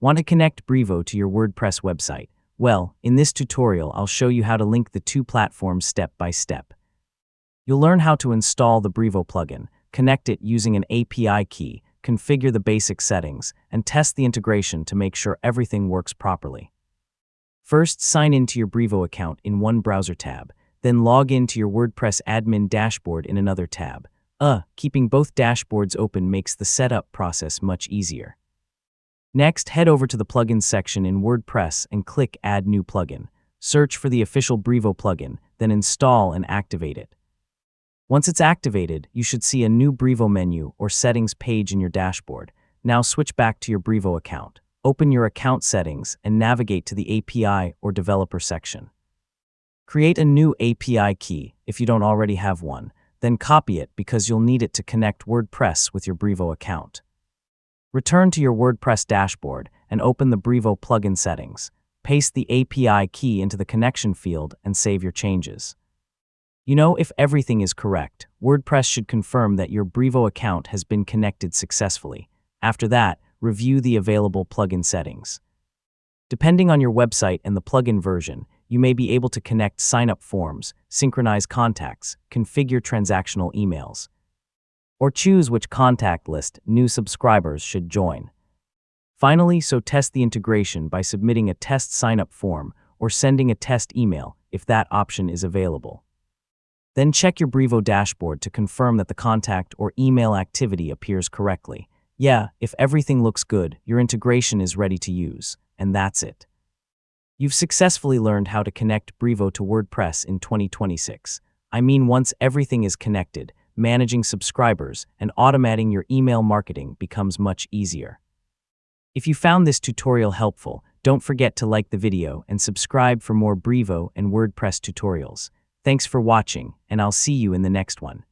Want to connect Brevo to your WordPress website? Well, in this tutorial, I'll show you how to link the two platforms step by step. You'll learn how to install the Brevo plugin, connect it using an API key, configure the basic settings, and test the integration to make sure everything works properly. First, sign into your Brevo account in one browser tab, then log into your WordPress admin dashboard in another tab. Keeping both dashboards open makes the setup process much easier. Next, head over to the Plugins section in WordPress and click Add New Plugin. Search for the official Brevo plugin, then install and activate it. Once it's activated, you should see a new Brevo menu or settings page in your dashboard. Now switch back to your Brevo account. Open your account settings and navigate to the API or developer section. Create a new API key if you don't already have one, then copy it because you'll need it to connect WordPress with your Brevo account. Return to your WordPress dashboard and open the Brevo plugin settings. Paste the API key into the connection field and save your changes. If everything is correct, WordPress should confirm that your Brevo account has been connected successfully. After that, review the available plugin settings. Depending on your website and the plugin version, you may be able to connect sign-up forms, synchronize contacts, configure transactional emails, or choose which contact list new subscribers should join. Finally, test the integration by submitting a test sign-up form or sending a test email if that option is available. Then check your Brevo dashboard to confirm that the contact or email activity appears correctly. If everything looks good, your integration is ready to use, and that's it. You've successfully learned how to connect Brevo to WordPress in 2026. Once everything is connected, managing subscribers and automating your email marketing becomes much easier. If you found this tutorial helpful, don't forget to like the video and subscribe for more Brevo and WordPress tutorials. Thanks for watching, and I'll see you in the next one.